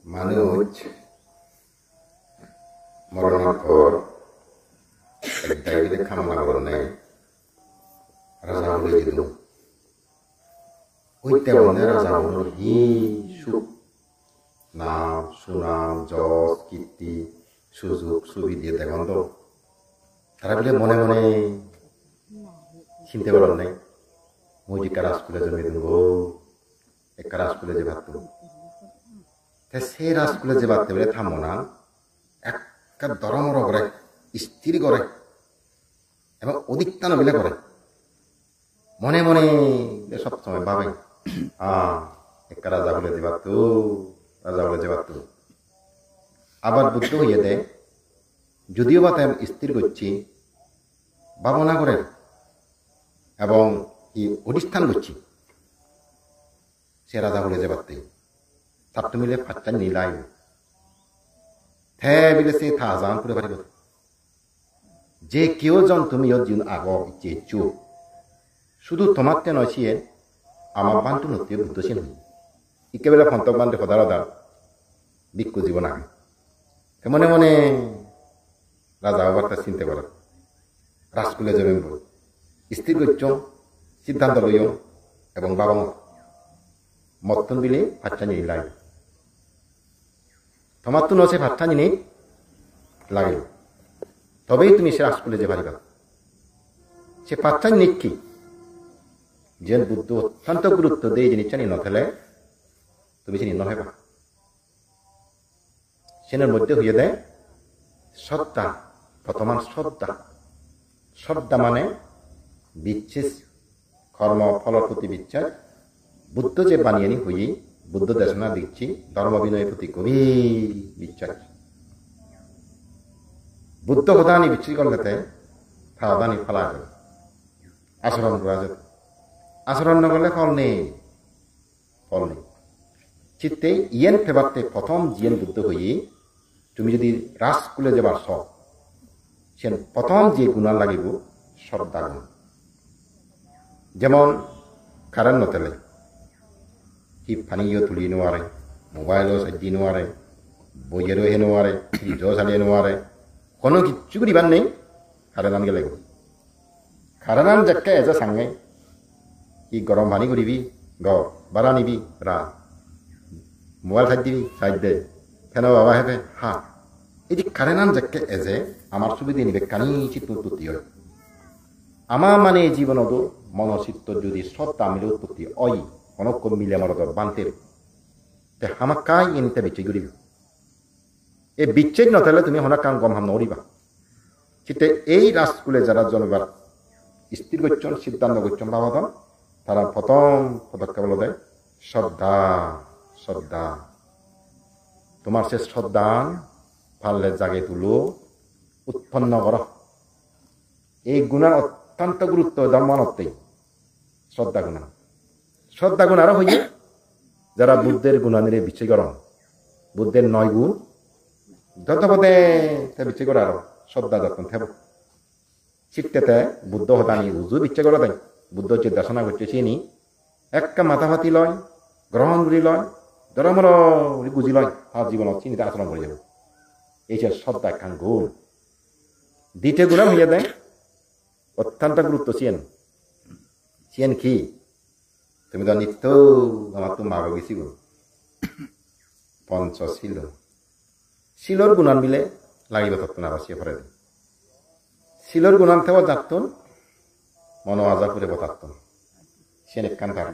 মানুষ মরণের পর এক জায়গায় খামনা করনে রাজা বলে দিল ওই তেমনে রাজা বলল হি সুখ নাম সুনাম যশ কীর্তি সুযোগ সুবিধে দেখুন তো তারা বলে মনে মনে চিনতে পারেন নাই মুই যে কারা স্কুলে জন্মে দেব এক কারা স্কুলে যে ভাবত সে রাজকুলে যে ভাবতে বলে থামো না একটা দরমর করে স্থির করে এবং অধিকতান বিলে করে মনে মনে সবসময় ভাবে এক রাজা বলে যে ভাবত রাজা বলে যে ভাবত আবার বুদ্ধ হইয়ে দেয় যদিও বা তাই স্থির করছি ভাবনা করে এবং কি অধিষ্ঠান করছি সে রাজা বলে যে ভাবতে তার তো মিলে ফাটটা নিলাই থে বিলে সে থা জান করে পারিব যে কেউ জন তুমি জিন আগ ইচ্ছে চু শুধু তোমারতে নয় সিয়ে আমার বান্টু নতি বুদ্ধ সিন ইকেবেলা ফন্তক বান্ধে সদার দার বিক্ষু জীবন আগে মনে মনে রাজা আবার তার চিন্তা কর রাজকুলে জমিব স্থির করছ সিদ্ধান্ত লইও এবং বাবা মতন বিলে ফাটটা নিলাই তোমার তো নছে ভাতটা নিনে লাগে তবেই তুমি সে রাজকুলে যে পারিবা সে পাঠটা নিকি যে বুদ্ধ অত্যন্ত গুরুত্ব দিয়ে জিনিসটা নিয়ে নথেলে তুমি সে নির্ণ হইবা সেনের মধ্যে হইয়ে দেয় শ্রদ্ধা প্রথমান শ্রদ্ধা শ্রদ্ধা মানে বিচ্ছিস কর্ম ফলর প্রতি বিশ্বাস বুদ্ধ যে বানিয়ে নি হই বুদ্ধ দেশনা দিচ্ছি ধর্ম বিনয়ের প্রতি গভীর বিশ্বাস বুদ্ধ হদানি বিচ্ছি করলে থাদানি ফলা যাবে আচরণ করা যাবে আচরণ না করলে ফল নেই চিত্তে ইয়েন ফেবারতে প্রথম জিয়েন বুদ্ধ হই তুমি যদি রাজকুলে যাবার সব সে প্রথম যে গুণা লাগিব শ্রদ্ধা গুণ যেমন কারেন্ট নতেলে কি পানীয় তুলি নোৱাৰে মোবাইলো চাই নোৱাৰে বইয়েরও হে নোৱাৰে ফ্রিজ চালিয়ে নোৱাৰে কোনো কিচ্ছু করিবার নেই কারেন্ট গেলে কারেন্ট যাকে এজে সাঙে কি গরম পানি করিবি বাড়া নিবি রা মোবাইল চাই দিবি চাই দে ফেনো বাবা হেবে হা এই যে কারেন্ট যাকে এজে আমার সুবিধে নিবে কানি চিত্তি হয় আমার মানে জীবনত মনচিত্ত যদি শ্রদ্ধা মিলে উৎপত্তি অই অনক্য মিলে আমার বানতে হামাক কাই এনিতে বিচ্ছেদ করিব এই বিচ্ছেদ নথালে তুমি হনা কাম গম হাম নরিবা চিতে এই রাজকুলে যারা জনবার স্থির করছেন সিদ্ধান্ত করছেন বাবাদন তারা প্রথম পদক্ষেপ হল দেয় শ্রদ্ধা শ্রদ্ধা তোমার সে শ্রদ্ধা পারলে জাগে তুলো উৎপন্ন কর এই গুণার অত্যন্ত গুরুত্ব ধর্মানত্বেই শ্রদ্ধা গুণ আরো হইয়ে যারা বুদ্ধের গুণানিরে বিচ্ছেদ করেন বুদ্ধের 9 গুণ যতপদে বিচ্ছেদ করে আরো শ্রদ্ধা যত্ন থেব চিত্তেতে বুদ্ধ হতানি উজু বিচ্ছেদ করে দেয় বুদ্ধ যে দর্শনা করছে চিনি একটা মাথা ফাতি লয় গ্রহণ করি লয় ধর্মর গুজি লয় তার জীবন চিনিতে আচরণ করে যাবে এই যে শ্রদ্ধা একখান গুণ দ্বিতীয় গুণ হইয়া দেয় অত্যন্ত গুরুত্ব চিয়েন কি তুমি তো নিত্য আমার তো মাগো গেছি গো পঞ্চশীল শিলর গুণান মিলে লাগিব তত্ত্ব না বাসিয়ে ফরে শিলর গুণান থেব যাতন মন আজা করে বতাত্তন সে একখান তার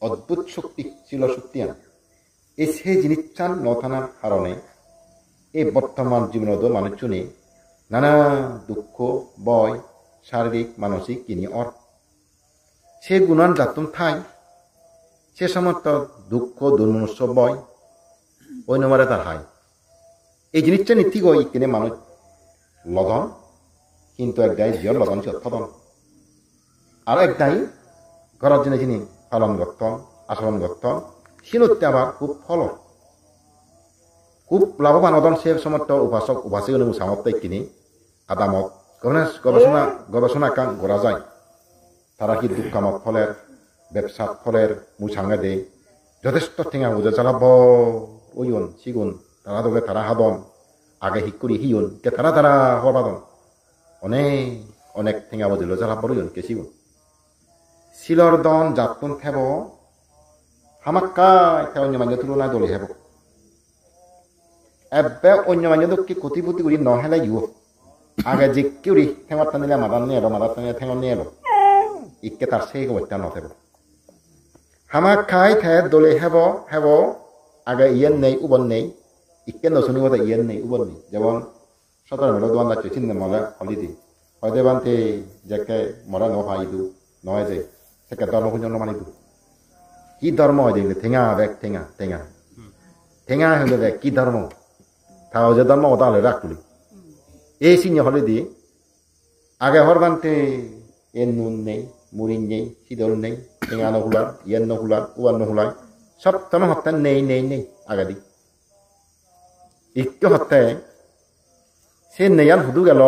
অদ্ভুত শক্তি ছিল শক্তি আন এই সে জিনিসটান নথানার কারণে এই বর্তমান জীবনত মানুষজনে নানা দুঃখ বয় শারীরিক মানসিক কিনি অর সে গুণান যাতন ঠাই সে সমস্ত দুঃখ দুর্মনুষ্য বয় ওই নম্বরে তার হাই এই জিনিসটা নীতি গই কিনে মানুষ লগন কিন্তু একদাই জিয়র লগন সে অর্থদন আর একদাই ঘরের জন্য যিনি পালন গত্ত আচরণ গত্ত সিনতে আবার খুব ফল খুব লাভবান অদন সে সমস্ত উপাসক উপাসী সামর্থ্য কিনি আদামত গবেষণা কাম করা যায় তারা কি দুঃখামত ফলের ব্যবসা ফলের মুসাঙ্গা দেয় যথেষ্ট ঠেঙা বুঝে চালাব ওইন সিগুন তারা দলে তারা হাদন আগে হিকুরি হিউন কে তারা তারা হবাদন অনেক অনেক ঠেঙা বদিল যারা বড় কে সিগুন সিলর দন জাতুন থেব হামাক্কাই থে অন্য মানুষ তুলনায় দলে হেব এবে অন্য মানুষ কি কতিপতি করি নহলে ইউ আগে যে কিউরি ঠেঙত টানিলে মাদান নিয়ে এলো মাদার টানিলে ঠেঙত নিয়ে এলো ইকে তার সেই অত্যা নথেব হামাক্কাই থে দলে হেব হেব আগে ইয়েন নেই উবন নেই ইকে নশুনি মতো ইয়েন নেই উবন নেই যেমন সদর মেলো দোয়ান যাচ্ছে চিন্তা মলে হলিদি হয়তো বানতে যাকে মরা নহাইদু নয় যে সেকে ধর্ম খুঁজন্য মানিদু কি ধর্ম হয় দেখলে ঠেঙা বেগ ঠেঙা ঠেঙা ঠেঙা হলে দেখ কি ধর্ম তাও যে ধর্ম ওটা হলে রাখলি এই সিনে হলে দি আগে হরবানতে এর নুন নেই মুড়ি নেই শীতল নেই ঠেঙা নহুলার ইয়েন নহুলার উয়ার নহুলার সব তোমার হত্যা নেই নেই নেই আগাদি ইকে হত্যায় সে নেয়ান হুদু গেল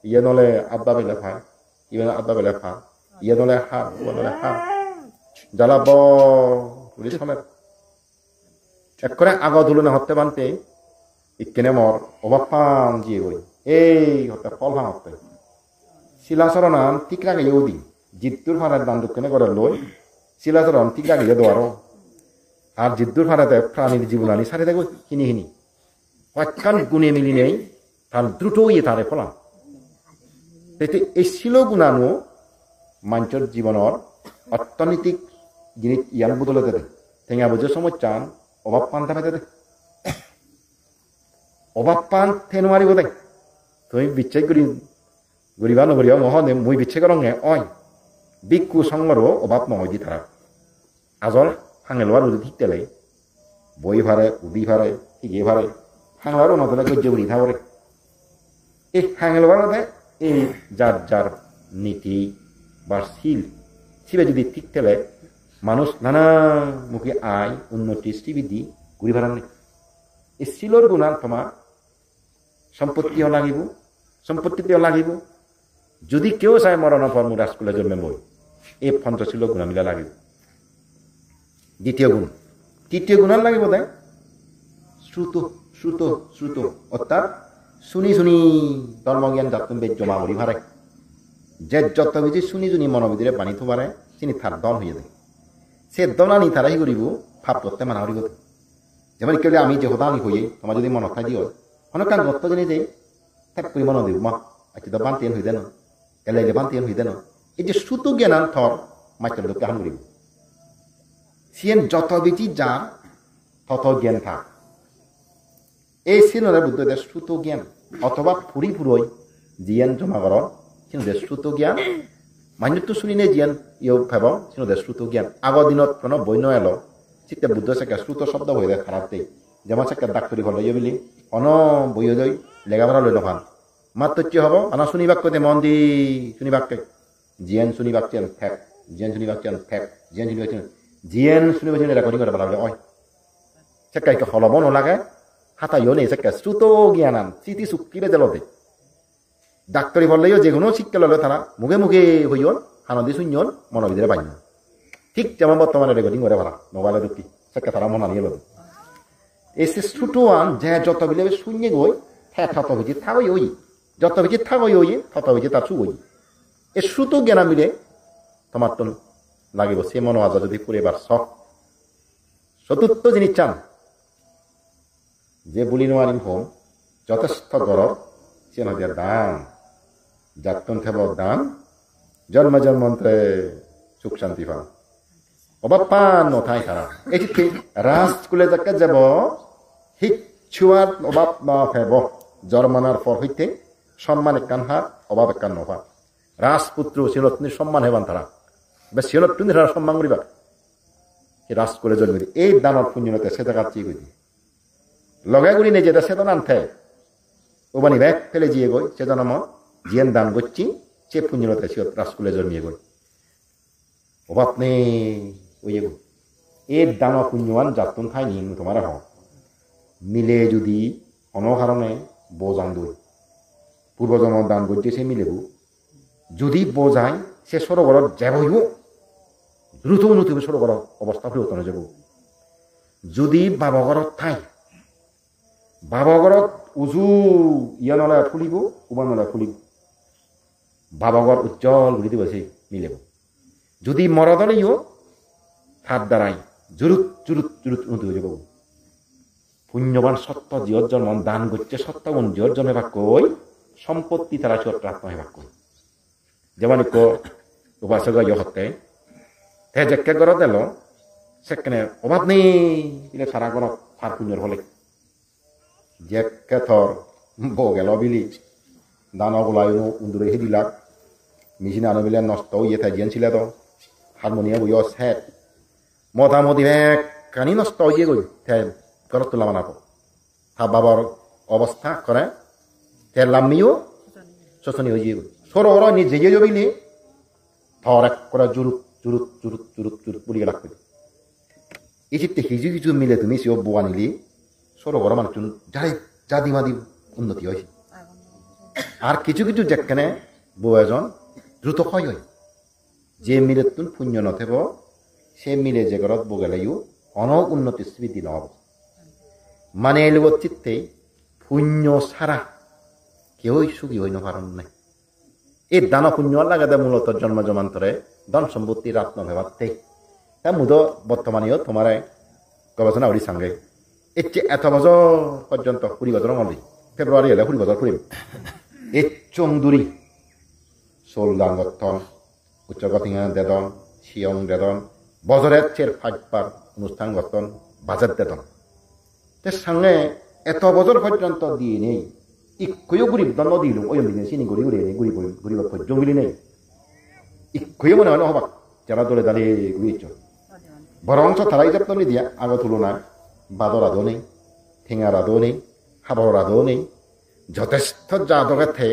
ইয়ে নলে আব্বা বেলে ফা ইয়ে আব্বা বেলে ফা ইয়ে নলে হা উয়া নলে হা জ্বালাব পুলিশ সমেত একরে আগত তুলনা হত্যা বানতে ইকেনে মর অভাব পান জিয়ে গই এই হত্যা ফল হান হত্যা শিলাচরণ ঠিক লাগে ইউদি জিদ্দুর ফারার দান দুঃখনে করে লই শিলাচরণ ঠিক লাগে দোয়ারো আর জিদ্দুর ফারাতে প্রাণীর জীবনানি সারে দেখো হিনি হিনি কয়েকখান গুণে মিলি নেই তার দ্রুত ইয়ে তারে ফলাম তেতে এই শিল গুণানো মানুষের জীবনের অর্থনৈতিক জিনিস ইয়ান বদলে দেবে ঠেঙা বুঝে সময় চান অভাব পান থামে দে অভাব পান থেনুয়ারি বোধ তুমি বিচ্ছেদ করি গরিবা নগরিয়া মহনে মই বিচ্ছেদ রঙে অয় বিক্ষু সঙ্গরও অভাব নহয় দি তারা আজল হাঙেলোয়ার উদি ঠিক তেলে বই ভারে উদি ভারে ঠিকে ভারে হাঙেলোয়ারও নতলে গজ্জে বুড়ি থাকরে এই হাঙেলোয়ারে এই যার যার নীতি বা শিল শিবে যদি ঠিক তেলে মানুষ নানা মুখে আয় উন্নতি শ্রীবৃদ্ধি ঘুরি ভাড়া নেই এই শিলর গুণান তোমার সম্পত্তিও লাগিব সম্পত্তিতেও লাগিব যদি কেউ চায় মরণ পর মুরাজ স্কুলে জন্মে বই এই পঞ্চশীল গুণা মিলা লাগিব দ্বিতীয় গুণ তৃতীয় গুণান লাগিব দেয় শ্রুত শ্রুত শ্রুত অর্থাৎ শুনি শুনি ধর্মজ্ঞান জাতুন বেদ জমা করি ভারে যে যত বেশি শুনি শুনি মনোবিধিরে পানি থবারে চিনি তার দন হয়ে যায় সে দনানি তারাই করিব ভাব করতে মানা করিব যেমন কেউ আমি যে হতানি হয়ে তোমার যদি মনত থাকি হয় অনেক কান গত্ত জেনে যে থাক করি মন দিব মা আজকে তো বান্তিয়েন হয়ে দেন এলে বান্তিয়েন হয়ে দেন এই যে শ্রুত জ্ঞান থর মাইকেল লোককে হান করিব সিয়েন যত বেশি যার তত জ্ঞান থাক এই সিনরে বুদ্ধদের শ্রুত জ্ঞান অথবা ফুরি ফুরই জিয়ান জমা কর সিনদের শ্রুত জ্ঞান মান্যত শুনি নে জিয়ান ইয়ে ভাব সিনদের শ্রুত জ্ঞান আগৰ দিনত কোনো বন্য এলো চিত্তে বুদ্ধ চাকে শ্রুত শব্দ হয়ে যায় খারাপ দেই যেমন চাকে ডাক্তরি হল ইয়ে বলি অন বই লৈ লেগামারা লৈ নভান মাত্র কি হব আনা শুনিবাক কতে মন দি শুনিবাকে জিয়ান শুনিবাক চেন ফেক জিয়ান শুনিবাক চেন ফেক জিয়ান শুনিবাক চেন জিয়ান শুনিবাক চেন রেকর্ডিং করে পেলাবলে অয় চাকে হলব নলাগে হাতা ইয়ে নেই চাকে শ্রুত জ্ঞানান স্মৃতি চুক্তিরে জেলতে ডাক্তরি বললেও যে কোনো শিক্ষা ললে তারা মুখে মুখে হইয়ন হানদি শূন্যন মনোবিদের পাইন ঠিক যেমন বর্তমানে রেকর্ডিং করে ভাড়া মোবাইলে ঢুকি চাকে তারা মন আনিয়ে লবে এই সে ছোটোয়ান যে যত বিলে শূন্য গই হ্যাঁ তত বেশি থাকই ওই যত বেশি থাকই ওই তত বেশি তার ওই এই শ্রুত জ্ঞান মিলে তোমার তো লাগিব সে মনো আজ যদি পরিবার শখ চতুর্থ জিনিস চান যে বুলি নোৱাৰিম হোম যথেষ্ট গরব সে নদীর দান জাতন থেব দান জন্ম জন্মন্ত্রে সুখ শান্তি পান অভাব পান নথাই খারা এটিকে রাজ স্কুলে যাকে যাব শিক্ষার অভাব নফেব জন্মানার পর হইতে সম্মান একান হাত অভাব একান নভা রাজপুত্র সিনতনি সম্মান হেবান তারা বা সিনতনি তারা সম্মান করিবা রাজ স্কুলে জন্ম এই দানত পুণ্যতে সে জায়গা চিয়ে গই লগাই গুলি নেই যেটা সেটা নানথে ওবানি ব্যাগ ফেলে জিয়ে গই সে জন্ম জিয়ান দান করছি সে পুণ্যতে সে রাজকুলে জন্মিয়ে গই অভাব নেই ওই এর দান পুণ্যবান জাতুন খাই নিন তোমার হ মিলে যদি অনকারণে বোজান দই পূর্বজন্ম দান করছে সে মিলেব যদি বোঝায় সে সরোবর যাব দ্রুত উন্নতি হবে সরোবর অবস্থা পরিবর্তন হয়ে যাব যদি বাবগৰত ঠাই বাবগৰত উজু ইয়ানলে ফুলিব উবানলে ফুলিব বাবগৰ উজ্জ্বল ঘুৰি দিব মিলিব যদি মৰদলেও হাত দ্বাৰাই জুৰুত জুৰুত জুৰুত উন্নতি হৈ যাব পুণ্যবান সত্য জীবজন মন দান করছে সত্যগুণ জীবজন হেবাক কই সম্পত্তি তারা চট্রাত্ম হেবাক কই যেমন উপাসক ইহতে তে যেকে গড় দিল সেখানে অভাব নেই দিলে সারা গড় ফার পুণ্যর হলে যেকে থর বগেল বিলি দানা গোলাই উন্দুরে হে দিলাক মেশিন আনো বিলে নষ্ট ইয়ে থাই জিয়ান ছিল তো হারমোনিয়াম বইয় সেট মোটামুটি কানি নষ্ট ইয়ে গই গড়ত তোলা মানাব তা বাবার অবস্থা করে তেল লামিও শোষণী হয়ে যাবে সরো ওরা নিজে যে জবিলি থর এক করে জুরুত জুরুত জুরুত জুরুত জুরুত পুড়ি গেলাক এই চিত্তে হিজু হিজু মিলে তুমি সে বুয়া নিলি সরো ওরা মানুষ যাই জাদি মাদি উন্নতি হয়েছে আর কিছু কিছু যেখানে বউ এজন দ্রুত ক্ষয় হয় যে মিলে তুন পুণ্য নথেব সে মিলে যে ঘরত বগেলাইও অনেক উন্নতি স্মৃতি নহব মানে এলব চিত্তে পুণ্য ছাড়া কেউই সুখী হইন কারণ নাই এই দান পুণ্য লাগাতে মূলত জন্ম জমান্তরে ধন সম্পত্তির আত্ম ভেবাতে তা মুদ বর্তমানেও তোমার গবেষণা করি সঙ্গে এর চেয়ে এত বছর পর্যন্ত 20 বছর মধ্যে ফেব্রুয়ারি হলে 20 বছর ফুরিব এর চংদুরি সোল দান গঠন উচ্চগতিঙা দেদন শিয়ং দেদন বছরের চের 5 বার অনুষ্ঠান গঠন বাজার দেদন সঙ্গে এত বছর পর্যন্ত দিয়ে নেই ইকয়ও গরিব দণ্ড দিল ওই দিনে চিনি গড়ি উড়ে নেই গরিব গরিব জঙ্গলি নেই ইকয়ও মনে হয় হবাক যারা দলে দাঁড়িয়ে ঘুরিয়েছ বরংস তারাই যত্ন দিয়া আগত তুলনায় বাদর আদৌ নেই ঠেঙার আদৌ নেই হাবর আদৌ নেই যথেষ্ট জাদকের থে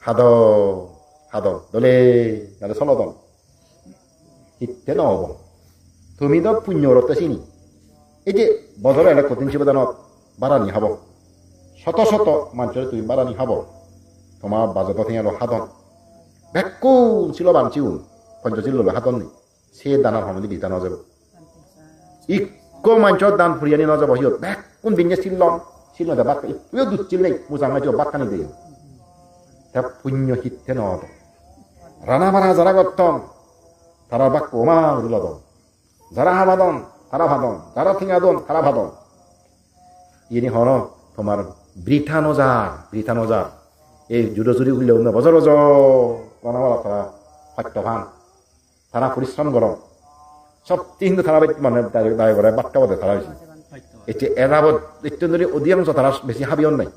হাদ হাদ দলে দাঁড়ে চলদন ইত্যে নহব তুমি তো পুণ্যরতে চিনি এই যে বছরে এলে কঠিন শিবদানত বারানি হাব শত শত মানুষের তুমি বারানি হাব তোমার বাজত থেকে হাদন বেকু ছিল বাঞ্চিউন পঞ্চশীল লবে হাদন নেই সে দানার সময় বিধান যাব ইকো মানুষের দান ফুরিয়ানি নযাব সিও বেকুন বিঞ্জে শিলন শিল নদে বাক ইকো দুচ্ছিল নেই মোজাং মাঝে বাক্কানি দিয়ে তা পুণ্য হিতে নহব রানা মারা যারা গঠন তারা বাক্য মা উদলদন যারা হাবাদন তারা ভাদন যারা থিঙাদন তারা ভাদন ইনি হন তোমার বৃথা নজার এই জুড়ো জুড়ি উঠলে বজর বজর বানাবার তারা সত্যভান তারা পরিশ্রম গরম সব কিন্তু তারা মানে দায় করে বাক্কা বদে তারা হয়েছে এটি এরাবত ইত্যাদি অধিকাংশ তারা বেশি হাবিয়ন নাই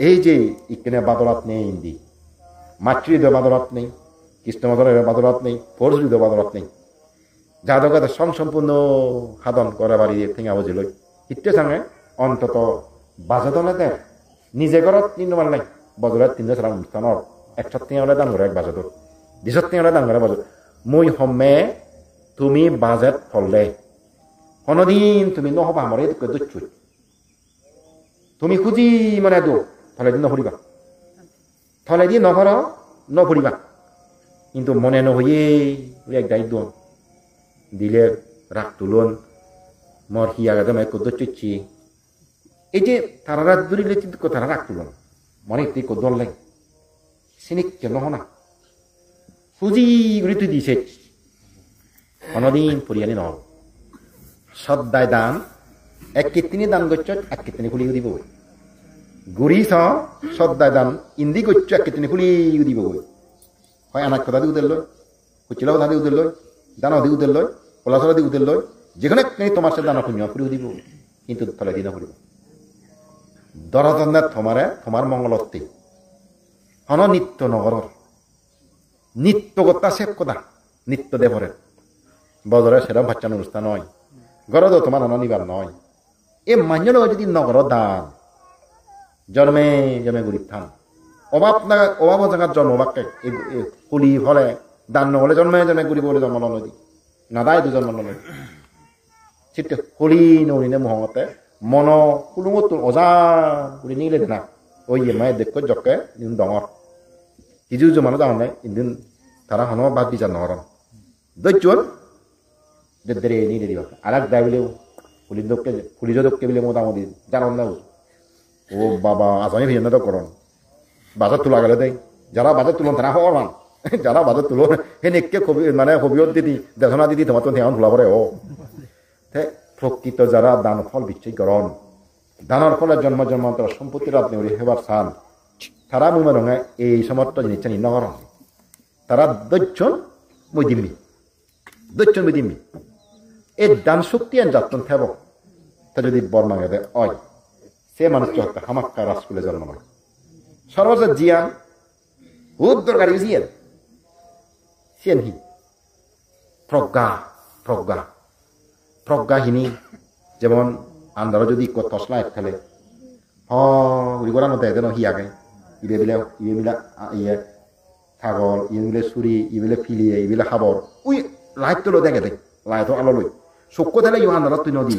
এই যে ইকেনে বাদরাত নেই ইন্দি মাতৃদয় বাদরাত নেই কৃষ্ণ মাদরের বাদরাত নেই পরশুদয় বাদরাত নেই যাদকাতে সম্পূর্ণ সাধন করে বাড়ি ঠেঙা বুঝিল ইত্যে সঙ্গে অন্তত বাজতনে নিজে ঘরত নির্মাণ নাই বজরের 3 সারা অনুষ্ঠানের 100 টিঙা দান করে এক বাজত 200 টিঙা দান করে বাজত মই হমে তুমি বাজেট ফললে কোনদিন তুমি নহবা আমার এই দুচ্ছুই তুমি খুঁজি মানে দো থলে দিন নফরিবা থলে দিয়ে নহর নফরিবা কিন্তু মনে নহয়ে এক দায়িত্ব দিলে রাগ তুলন মর হিয়াগাতে মাই কদ্দ চুচ্ছি এই যে তারা রাত দূরিলে কিন্তু তারা রাগ তুলন মনে তুই কদ্দল লাই সিনিক কেন না ফুজি গুলি তুই দিছে কোনদিন পরিয়ানি নহ সদ্দায় দান এক কীর্তিনি দান করছ এক কীর্তিনি খুলি দিব গুড়ি সদ্দায় দান ইন্দি করছ এক কীর্তিনি খুলি দিব হয় আনাক কথা দি উদেল লয় কুচিলা কথা দি উদেল লয় দানা দি উদেল লয় কলাচলা দি উদেল লয় যেখানে তোমার সাথে দানা পুণ্য ফুরিও দিব কিন্তু তলে দিন ফুরিব দরদন্দাত তোমারে তোমার মঙ্গলত্তি হন নিত্য নগরর নিত্য গতা শেষ কথা নিত্য দেবরের বদরে সেরম ভাচ্চান অনুষ্ঠান নয় গরদ তোমার অনিবার নয় এ মান্য যদি নগর দান জন্মে জন্মে গরিব থান অভাব জায়গার জন্ম বাক্যে কুলি ফলে দান নহলে জন্মে জন্মে গরিব বলে জন্ম নদী নাদায় দু জন্ম নদী চিত্তে হলি নৌরিনে মোহমতে মন কুলুঙত অজা বুলি নিলে না ওই মায়ে দেখো জকে দিন ডঙর কিছু জমানো যাওয়া নাই ইদিন তারা হন বাদ বিচার নহরম দৈত্যন দেরে নিলে দিবা আর এক দায় বলেও পুলিশকে বলে মোটামুটি জানান না ও বাবা আসামি ভিন্ন তো করন বাজার তোলা গেলে দেয় যারা বাজার তুলন তারা হওয়ার মান যারা বাজার তুলো হে নেককে মানে হবিয়ত দিদি দেশনা দিদি তোমার তো ধ্যান ভুলা পরে ও প্রকৃত যারা দান ফল বিচ্ছই করন দানের ফলের জন্ম জন্মান্তর সম্পত্তির আপনি হেবার চান তারা মুই মনে হয় এই সমর্থ জিনিসটা নিন্ন করন তারা দৈজন মৈদিম্বি এই দান শক্তি আন যাতন থেব তা যদি বর্মাগে দেয় অয় সে মানুষকে হত্যা হামাক্কা রাজকুলে জন্ম নয় সর্বশেষ জিয়ান খুব দরকারি সিয়ান হি প্রজ্ঞাহীনী যেমন আন্দারও যদি তসলা এক খেলে উড়িগড়ার মধ্যে এদের হি আগে ইবে বিলা ইয়ে ছাগল ইয়ে মিলে চুরি ইবিলে ফিলিয়ে ইবিলে খাবর উই লাইট তোলো দেখে দেখ লাইট আলো লই চকু থাকলে ইউ আন্দারত তুই নদী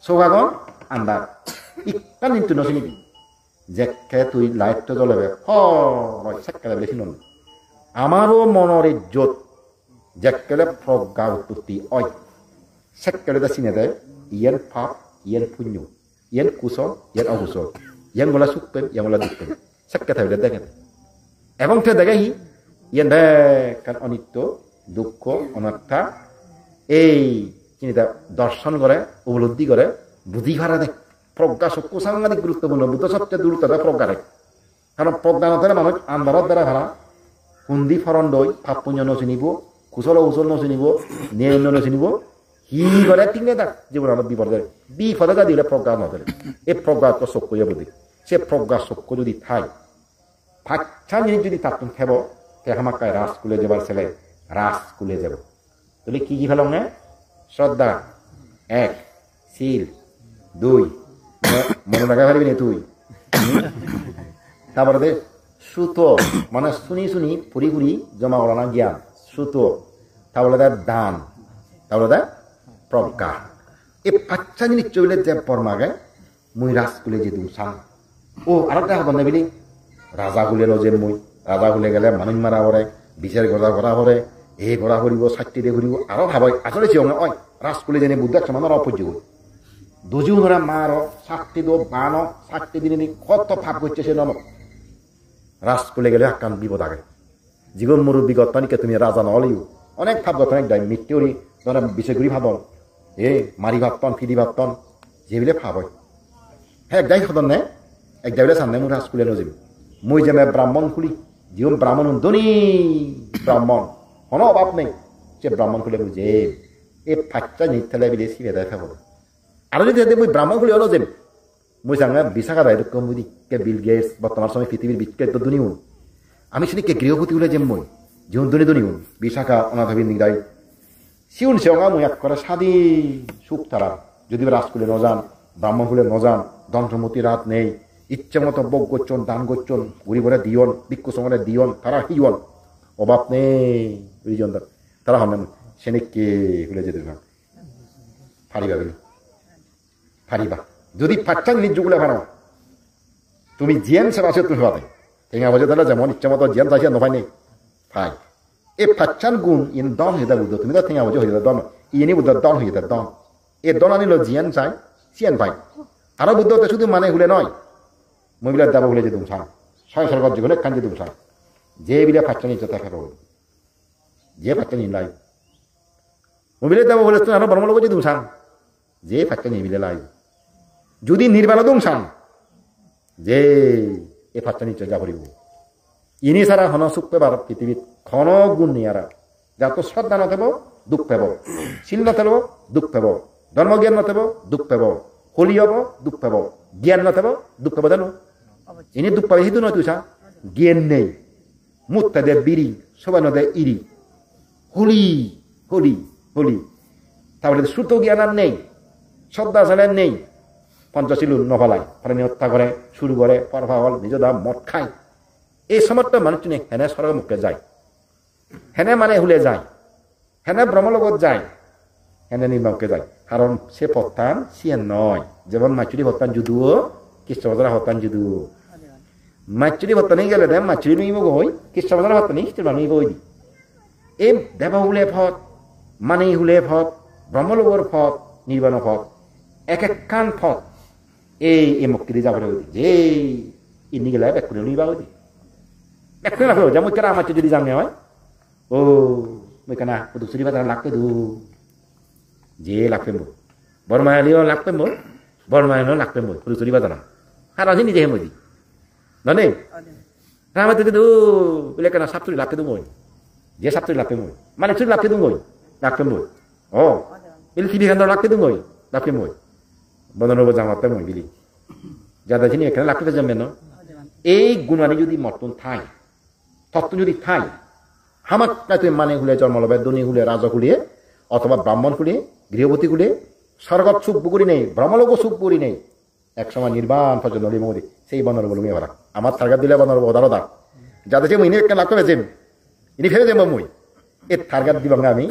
চৌকাগন আন্দার ইকান দিন তুই নচিনিবি যেকে তুই লাইটটা জ্বলাবে সেকেলে বেশি নন আমারও মনের ইজ্জত যেকেলে প্রজ্ঞা উৎপত্তি অয় সেকেলে চিনে দেয় ইয়ান পাপ ইয়ান পুণ্য ইয়ান কুশল ইয়ান অকুশল ইয়ান গলা সুখ পেন ইয়ান গলা দুঃখ পেন সেকে থাকলে দেখে এবং সে দেখেহি ইয়ান দেখ অনিত্য দুঃখ অনাত্মা এই চিন্তা দর্শন করে উপলব্ধি করে বুদ্ধি ভাড়া দেয় প্রজ্ঞা চক্ষু সাংঘাতিক গুরুত্বপূর্ণ বুদ্ধ সবচেয়ে দূরত্ব প্রজ্ঞা দেয় কারণ প্রজ্ঞা নথলে মানুষ আন্ধারত দ্বারা ভাড়া হুন্দি ফরন দই পাপ পুণ্য নচিনিব কুশল উচল নচিনিব নিয়ন্য নচিনিব হি করে তিনে তাক জীবন আমার বিপদে যা দিলে প্রজ্ঞা নধরে এই প্রজ্ঞা চক্ষুয়ে বুদ্ধি সে প্রজ্ঞা চক্ষু যদি থাই ফাঁকা জিনিস যদি তার তুমি খেব তে আমাকায় রাজকুলে যাবার ছেলে রাজকুলে যাব তাহলে কি ফেল না শ্রদ্ধা এক শিল দুই মনে রাখা পারবি না তুই তারপরে সুতো মানে শুনি পুরি জমা করা না জ্ঞান সুতো তাহলে তার দান তাহলে তার প্রজ্ঞা এই পাঁচটা জিনিস চলে যে পরমাগে মুই রাজকুলে যে দিম চাং ও আরেকটা হব নেবিলি রাজা গুলে নজেন মুই রাজা গুলে গেলে মানুষ মারা পরে বিচার করা পরে এই ঘোরা ঘুরিব সাতটি দিয়ে ঘুরিব আরো ভাবাই আসলে চিও না ওই রাজকুলে জেনে বুদ্ধ একটা মানুষ অপর্য দুজু ধরা মার সাতটি দো বান সাতটি দিনে কত ভাব করছে সে নম রাজকুলে গেলে আকান বিপদ আগে জীবন মুরব্বী গতানিকে তুমি রাজা নহলেও অনেক ভাব গত অনেক দায় মৃত্যুরি ধরা বিষয় ঘুরি ভাবন মারি ভাবতন ফিরি ভাবতন যেবিলে ভাব হয় হ্যাঁ একদাই সদন নে একদাই বলে সামনে মোৰ রাজকুলে নজিম মই যে ব্রাহ্মণ খুলি জীবন ব্রাহ্মণ ধনী ব্রাহ্মণ কোনো অভাব নেই সে ব্রাহ্মণ খুলে বুঝে এই ফাঁকটা নিতে বিলে সিবে দেয় থাকবো আর যদি মই ব্রাহ্মণ খুলি হলো যে মই সামনে বিশাখা দায় কম বুঝি কে বিল গেটস বর্তমান সময় পৃথিবীর বিখ্যাত ধনী হন আমি শুনি কে গৃহপতি হলে যে মই জীবন ধনী হন বিশাখা অনাথবী নিগাই শিউন সেওঙা মই এক করে সাদি সুখ তারা যদি রাজকুলে নজান ব্রাহ্মণ খুলে নজান দন্তমতি রাত নেই ইচ্ছে মতো বক গোচ্ছন দান গোচ্ছন ঘুরি ভরে দিয়ন ভিক্ষু সমরে দিয়ন তারা হিয়ন অভাব নেই দুইজন তারা হন সেনে কে হলে যেতে ফারিবা যদি ফাটটা নিজগুলো ভাড়া তুমি জিয়ান সেবা আছে তুমি ভাবে ঠেঙা বাজে তাহলে যেমন ইচ্ছা মতো জিয়ান চাইছে নফাই নেই ফাই এই ফাটচান গুণ ইন দন হয়ে বুদ্ধ তুমি তো ঠেঙা বাজে হয়ে দন ইনি বুদ্ধ দন হয়ে দন এই দন আনিল জিয়ান চাই চিয়ান পাই আরো বুদ্ধ শুধু মানে হুলে নয় মহিলার দাবা হুলে যে তুমি সাং ছয় সরকার জীবনে কান যে তুমি সাং যে বিলে ফাটচা নিচ্ছে তাকে যে ফাটচা নিন লাই মহিলার দাবা হলে তুমি আরো বর্ম লোক যে তুমি সাং যে ফাটচা নিয়ে বিলে লাই যদি নির্বাণ দম সাং যে এ ফাটচা নিচ্ছে যা করিব ইনি সারা হন সুখ পেবার পৃথিবীত ঘন গুণ নিয়ারা যা তো শ্রদ্ধা নথেব দুঃখ পেব শিল নথেব দুঃখ পেব ধর্মজ্ঞান নথেব দুঃখ পেব হলি হব দুঃখ পাব জ্ঞান নথেব দুঃখ পাব জানো ইনি দুঃখ পাবে সেইটো নয় তুই চা জ্ঞান নেই মুত্তা দে বিড়ি সবাই নদে ইরি হলি হলি হলি তারপরে শ্রুত জ্ঞান আর নেই শ্রদ্ধা চালেন নেই পঞ্চশীল নফলায় প্রাণী হত্যা করে শুরু করে পরফাল নিজ দাম মদ খায় এই সমর্থ মানুষ হেনে স্বর্গ মুখে যায় হেনে মানে হুলে যায় হেনে ব্রহ্মলোকত যায় হেনে নির্বাণকে যায় কারণ সে পত্তান সে নয় যেমন মাচুরি হত্যান যুদুও কৃষ্ণবাজার হত্যান যুদুও মাচুরি হত্যানি গেলে দেন মাচুরি নুইব গই কৃষ্ণবাজার হত্যানি খ্রিস্টান নুইব এই দেব হুলে ফত মানে হুলে ফত ব্রহ্মলোকর ফত নির্বাণ ফত এক একখান পথ এই মক্কিরি যাবরে যে ইনি গেলে ব্যাক করে নিবা হইদি ব্যাক করে রাখো যেমন কেরা আমার যদি জানে হয় ও মই কেনা পুদুসুরি বাজার লাগতে দু যে লাগবে মো বর্মায়ালিও লাগবে মো বর্মায়ালিও লাগবে মো পুদুসুরি বাজার আর আজি নিজে মই দি জানে রামা থেকে দু বলে কেনা সাপতুরি লাগতে দু মই যে সাপতুরি লাগবে মই মানে তুই লাগতে দু মই লাগবে মই ও বলে টিভি খান লাগতে দু মই লাগবে মই বদনব জামাতে মই বিলি যাদা চিনি এখানে লাগতে যাবে না এই গুণানি যদি মতন থাই তত্ত্ব যদি থাই হামাক তুই মানে হুলে জন্মলবে দনি হুলে রাজা হুলিয়ে অথবা ব্রাহ্মণ হুলিয়ে গৃহপতি হুলিয়ে স্বর্গত সুখ বুকুরি নেই ব্রহ্মলোক সুখ বুকুরি নেই একসময় নির্বাণ পর্যন্ত নলিমৌরি সেই বনর বলুমি এবার আমার থার্গাত দিলে বনর বদারদা যাদের যে ইনি একটা লাগতে পেয়েছেন ইনি ফেলে দেবো মুই এ থার্গাত দিব আমি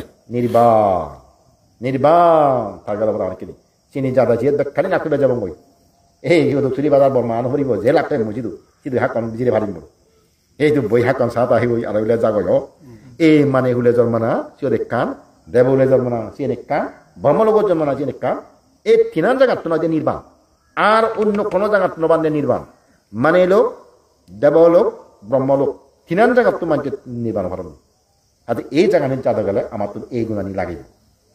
নির্বাণ থার্গাত অনেক চিনি যাদা যে খালি লাগতে পেয়ে যাবো মই এই চুরি বাজার বর্মান হরিব যে লাগতে মুজিদু সিধু হাকন বিজিরে ভারিব এই তো বই হাকন সাত আহিব আর হইলে জাগয় এই মানে হুলে জন্মনা সিও দেখান দেব হুলে জন্মনা সিয়ে দেখা ব্রহ্মলোক জন্মনা সিয়ে দেখা এই তিনান জায়গাত তোমার যে নির্বাণ আর অন্য কোনো জায়গাত নবান্ধে নির্বাণ মানে লোক দেবলোক ব্রহ্মলোক তিনান জায়গাত তোমার নির্বাণ হরণ আর এই জায়গা নিয়ে চাঁদা গেলে আমার তো এই গুণানি লাগিব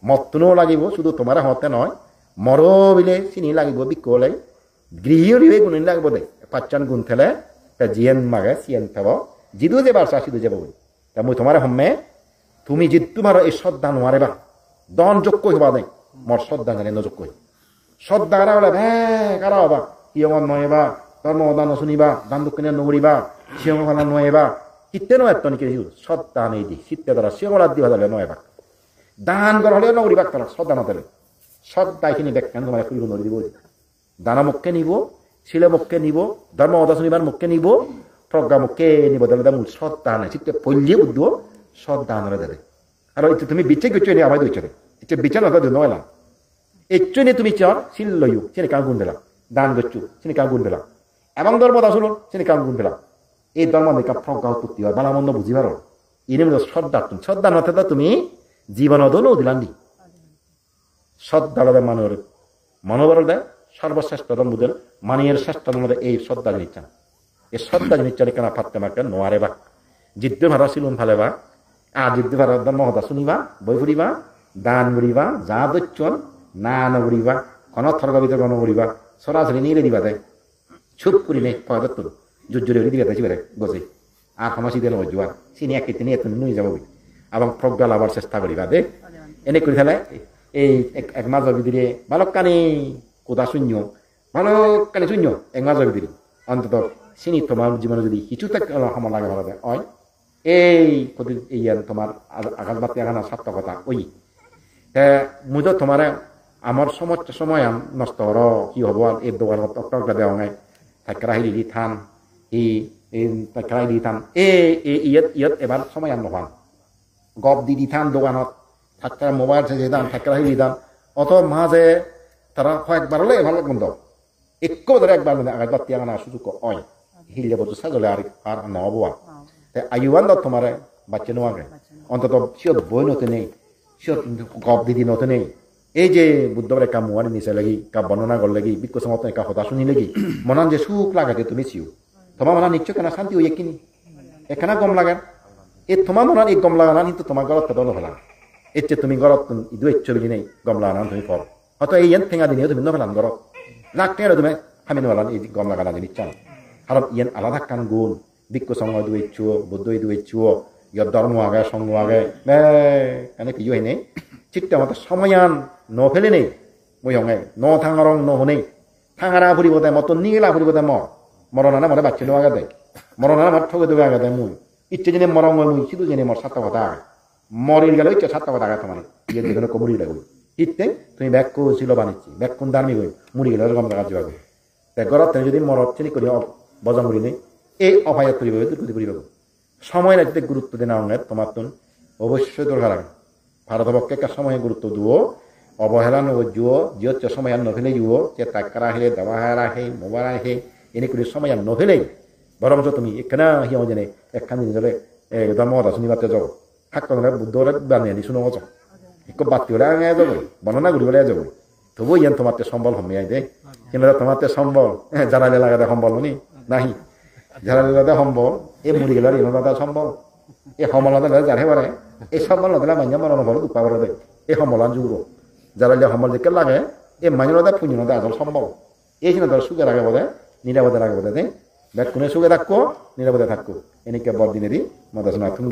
মতনও লাগিব শুধু তোমার হতে নয় মর বিলে চিনি লাগিব বিকলে গৃহীয় গুণ লাগব দে পাঁচজন গুণ থেলে জিয়েন মাগে চিয়েন থেব জিদু যে বারসা সিধু যাব তা মই তোমার হম্মে তুমি জিতু মার এই শ্রদ্ধা নোয়ারে বা দন যোগ্য হবা দেয় মর শ্রদ্ধা জানে নযোগ্য শ্রদ্ধা কারা হলে কারা হবা ইয়ঙন নয়েবা ধর্ম দান শুনিবা দান দক্ষিণে নগরিবা সিয়ং ফালা নয়েবা কিতে নয় তো নাকি শ্রদ্ধা নেই দি শীতে দ্বারা সিয়ংলাদ দিবা হলে নয়েবা দান করা হলে নগরিবা তারা শ্রদ্ধা না দিলে শ্রদ্ধা এখানে ব্যাখ্যান তোমার ফুলব নদী দিব দানা মুখকে নিব শিলে মুখকে নিব ধর্ম অদা শুনিবার মুখকে নিব প্রজ্ঞা মুখকে নিব দাদা মূল শ্রদ্ধা নাই ঠিক পল্লী বুদ্ধ শ্রদ্ধা আনরে দেবে আর ওই তুমি বিচ্ছে গেছো নি আমার দইছে এটা বিচার না নয় না একটু নিয়ে তুমি চর শিল লইও সেনে কাম গুণ দিলাম দান গচ্ছু সেনে কাম গুণ দিলাম এবং ধর্ম অদা শুনো সেনে কাম গুণ দিলাম এই ধর্ম দেখা প্রজ্ঞা উৎপত্তি হয় বালা মন্দ বুঝিবার এর মধ্যে শ্রদ্ধা না থাকলে তুমি জীবন অদনও দিলাম দি শ্রদ্ধা মানুষের মনোবল দেয় সর্বশ্রেষ্ঠ ধর্মদের মানিয়ের শ্রেষ্ঠ ধর্মদের এই শ্রদ্ধা জিনিস এই শ্রদ্ধা জিনিস চালি কেনা ফাটতে মাকে নোয়ারে বা জিদ্দু ভাড়া সিলুন ফালে বা আর জিদ্দু ভাড়া ধর্ম হতা শুনিবা বই ফুরিবা দান করিবা যা দচ্ছন না নগরিবা কোন থর্গ ভিতরে গণ করিবা সরাসরি নিয়ে দিবা দেয় চুপ করি নেই পয়দা তোর জুজুরে দিবা তাই বেড়ে বসে আর সমাসি দিলে জোয়ার চিনি এক তিনি এত নুই যাব এবং প্রজ্ঞা লাভার চেষ্টা করিবা দে এনে করে ফেলে এই এক মাঝের ভিতরে বালকানি কোথা শূন্য বালকানি শূন্য এক মাঝের ভিতরে অন্তত চিনি তোমার জীবনে যদি কিছু সময় লাগে হবে হয় এই তোমার আকাশ বাতি আগানা সার্থকতা ওই মুই তো তোমার আমার সময় নষ্ট হর কি হব এই দোকানত অক্টা দেওয়া নাই থাকরা হিলি দি থান থাকরা হিলি থান ইয়াত এবার সময় নহন গপ দি থান দোকানত থাকরা মোবাইল চাইছে দান থাকরা হিলি দান অত মাঝে তারা কয়েকবার হলে ভালো বন্ধ একটু ধরে একবার আকাশ বাতি আগানা সুযোগ হয় হিলে বলতো সাজলে আর নহব আয়ুবান তোমার বাচ্চা নোয়াগে অন্তত সিয়ত বই নতে নেই সিয়ত গপ দিদি নতে নেই এই যে বুদ্ধবার একা মুয়ানি নিচে লাগি কা বর্ণনা গল লাগি বিকশ মত একা হতা শুনি লাগি মনান যে সুখ লাগাকে তুমি চিও তোমার মনা নিশ্চয় কেনা শান্তি হয়ে কিনি এখানা গম লাগান এই তোমার মনান এই গম লাগানা কিন্তু তোমার গলত তো নহলা এর চেয়ে তুমি গলত ইদু ইচ্ছ বিলি নেই গম লাগানা তুমি ফল হয়তো এই ঠেঙা দিনে তুমি নহলান গরত লাখ টেঙা তুমি খামি নহলান এই গম লাগানা জিনিস চান কারণ ইয়ান আলাদা কান গুণ বিক্ষ সঙ্গ দুইছো বুদ্ধ দুইছো ইয়ার ধর্ম আগে সঙ্গ আগে এনে কি হয় নেই চিত্তে মতো সময়ান নফেলে নেই মই হঙে ন থাঙারং নহনেই থাঙারা ফুরিব দেয় মতো নিগেলা ফুরিব দেয় মরণানা মরে বাচ্চা নেওয়া দেয় মরণানা মর ঠকে দেবে আগে দেয় মুই ইচ্ছে জেনে মরং মুই শুধু জেনে মর সাত কথা আগে মরিল গেলে ইচ্ছে সাত কথা আগে তোমার ইয়ে যেখানে কবরি লাগবে ইত্যে তুমি ব্যাক ছিল বানিচ্ছি ব্যাক কোন দামি গই মুড়ি গেলে এরকম দেখা যাবে গরত যদি মরত চিনি করি বজা মুড়ি নেই এই অপায়ত করিব দুর্গতি করিব সময় রাখতে গুরুত্ব দেন অঙ্গের তোমার তুন অবশ্যই দরকার লাগে ভারতবর্ষে একটা সময় গুরুত্ব দিও অবহেলা নজুও জিও সময় নফেলে যুও যে টাকা আহিলে দাবা আহে মোবাইল আহে এনে করে সময় নফেলেই বরঞ্চ তুমি এখানে হিও জেনে একখান নিজরে ধর্মতা শুনিবাতে যাও হাক বুদ্ধরে বানিয়ে শুনো যাও একটু বাতি হলে আগে যাব বর্ণনা ঘুরিবলে যাব তবু ইয়ান তোমাতে সম্বল হমে আই দে কিন্তু তোমাতে সম্বল জানালে লাগাতে সম্বল নি নাহি জানালে লাগাতে সম্বল এই মুড়ি গেলার ইনো লাগাতে সম্বল এই সমলতে যারে বারে এই সম্বল লাগলে মাইয়া মরণ হল উপাবর দে এই সমলান যুগ জানালে সম্বল যে লাগে এই মাইনতে পুঞ্জনতে আসল সম্বল এই জন্য ধর সুখে রাখে বোধে নিরাপদে রাখে বোধে দে ব্যাট কোনে সুখে থাকো নিরাপদে থাকো এনেকে বড়দিনেরই মদাসনা তুমি